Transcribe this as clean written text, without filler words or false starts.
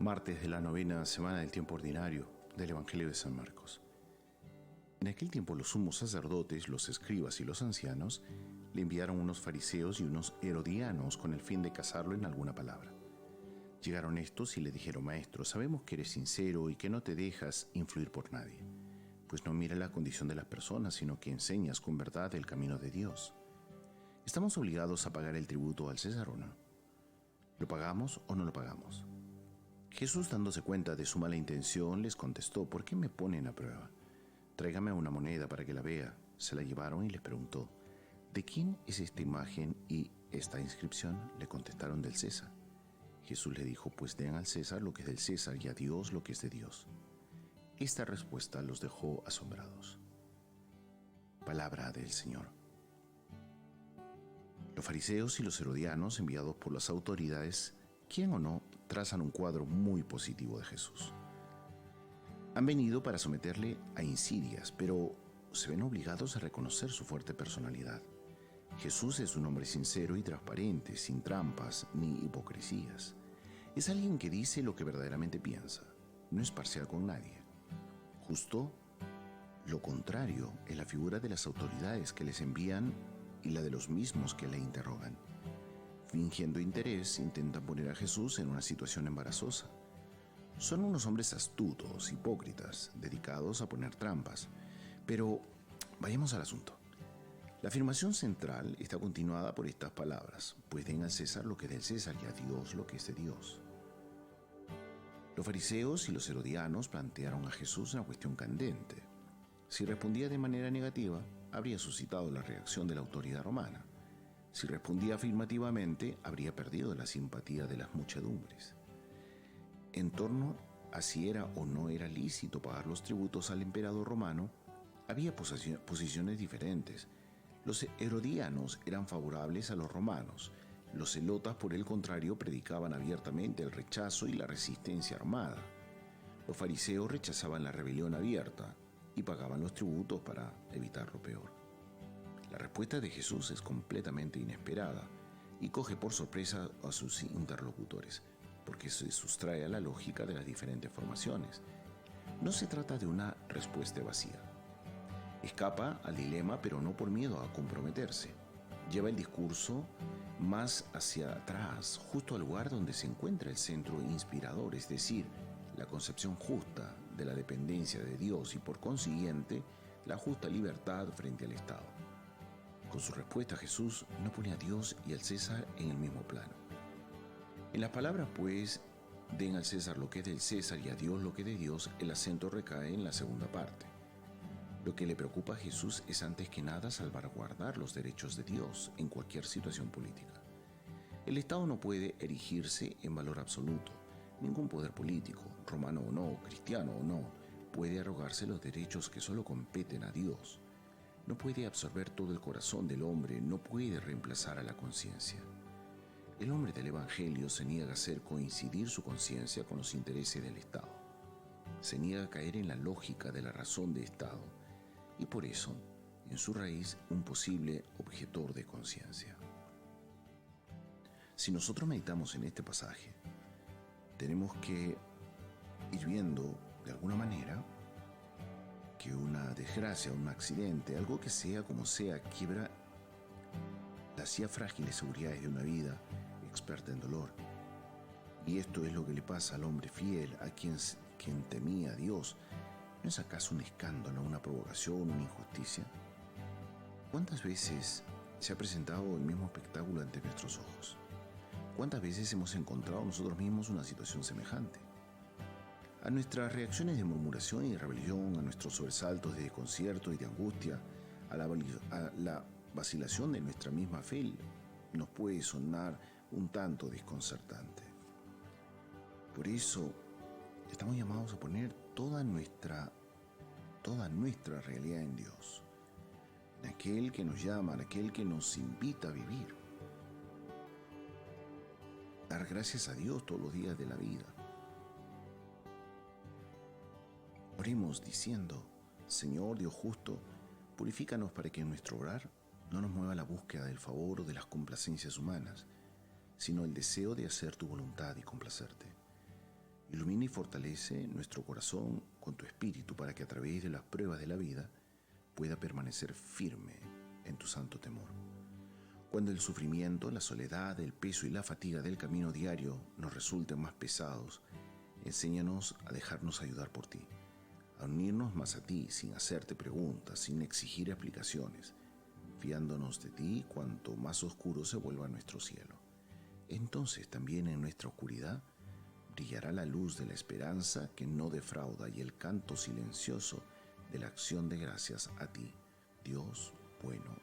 Martes de la novena semana del tiempo ordinario del Evangelio de San Marcos. En aquel tiempo los sumos sacerdotes, los escribas y los ancianos le enviaron unos fariseos y unos herodianos con el fin de cazarlo en alguna palabra. Llegaron estos y le dijeron: Maestro, sabemos que eres sincero y que no te dejas influir por nadie, pues no miras la condición de las personas, sino que enseñas con verdad el camino de Dios. ¿Estamos obligados a pagar el tributo al César o no? ¿Lo pagamos o no lo pagamos? Jesús, dándose cuenta de su mala intención, les contestó: ¿Por qué me ponen a prueba? Tráigame una moneda para que la vea. Se la llevaron y les preguntó: ¿de quién es esta imagen y esta inscripción? Le contestaron: del César. Jesús le dijo: pues den al César lo que es del César y a Dios lo que es de Dios. Esta respuesta los dejó asombrados. Palabra del Señor. Los fariseos y los herodianos, enviados por las autoridades, quieren o no, trazan un cuadro muy positivo de Jesús. Han venido para someterle a insidias, pero se ven obligados a reconocer su fuerte personalidad. Jesús es un hombre sincero y transparente, sin trampas ni hipocresías. Es alguien que dice lo que verdaderamente piensa, no es parcial con nadie. Justo lo contrario es la figura de las autoridades que les envían y la de los mismos que le interrogan. Fingiendo interés, intentan poner a Jesús en una situación embarazosa. Son unos hombres astutos, hipócritas, dedicados a poner trampas. Pero vayamos al asunto. La afirmación central está continuada por estas palabras: pues den al César lo que es del César y a Dios lo que es de Dios. Los fariseos y los herodianos plantearon a Jesús una cuestión candente. Si respondía de manera negativa, habría suscitado la reacción de la autoridad romana. Si respondía afirmativamente, habría perdido la simpatía de las muchedumbres. En torno a si era o no era lícito pagar los tributos al emperador romano, había posiciones diferentes. Los herodianos eran favorables a los romanos. Los celotas, por el contrario, predicaban abiertamente el rechazo y la resistencia armada. Los fariseos rechazaban la rebelión abierta y pagaban los tributos para evitar lo peor. La respuesta de Jesús es completamente inesperada y coge por sorpresa a sus interlocutores, porque se sustrae a la lógica de las diferentes formaciones. No se trata de una respuesta vacía. Escapa al dilema, pero no por miedo a comprometerse. Lleva el discurso más hacia atrás, justo al lugar donde se encuentra el centro inspirador, es decir, la concepción justa de la dependencia de Dios y, por consiguiente, la justa libertad frente al Estado. Con su respuesta, Jesús no pone a Dios y al César en el mismo plano. En las palabras, pues, den al César lo que es del César y a Dios lo que es de Dios, el acento recae en la segunda parte. Lo que le preocupa a Jesús es antes que nada salvaguardar los derechos de Dios en cualquier situación política. El Estado no puede erigirse en valor absoluto. Ningún poder político, romano o no, cristiano o no, puede arrogarse los derechos que solo competen a Dios. No puede absorber todo el corazón del hombre, no puede reemplazar a la conciencia. El hombre del Evangelio se niega a hacer coincidir su conciencia con los intereses del Estado. Se niega a caer en la lógica de la razón de Estado y por eso, en su raíz, un posible objetor de conciencia. Si nosotros meditamos en este pasaje, tenemos que ir viendo de alguna manera que una desgracia, un accidente, algo que sea como sea, quiebra las ya frágiles seguridades de una vida experta en dolor. Y esto es lo que le pasa al hombre fiel, a quien temía a Dios. ¿No es acaso un escándalo, una provocación, una injusticia? ¿Cuántas veces se ha presentado el mismo espectáculo ante nuestros ojos? ¿Cuántas veces hemos encontrado nosotros mismos una situación semejante? A nuestras reacciones de murmuración y de rebelión, a nuestros sobresaltos de desconcierto y de angustia, a la vacilación de nuestra misma fe, nos puede sonar un tanto desconcertante. Por eso, estamos llamados a poner toda nuestra realidad en Dios, en aquel que nos llama, en aquel que nos invita a vivir. Dar gracias a Dios todos los días de la vida. Oremos diciendo: Señor Dios justo, purifícanos para que en nuestro orar no nos mueva la búsqueda del favor o de las complacencias humanas, sino el deseo de hacer tu voluntad y complacerte. Ilumina y fortalece nuestro corazón con tu espíritu para que a través de las pruebas de la vida pueda permanecer firme en tu santo temor. Cuando el sufrimiento, la soledad, el peso y la fatiga del camino diario nos resulten más pesados, enséñanos a dejarnos ayudar por ti, a unirnos más a ti sin hacerte preguntas, sin exigir explicaciones, fiándonos de ti cuanto más oscuro se vuelva nuestro cielo. Entonces también en nuestra oscuridad brillará la luz de la esperanza que no defrauda y el canto silencioso de la acción de gracias a ti, Dios bueno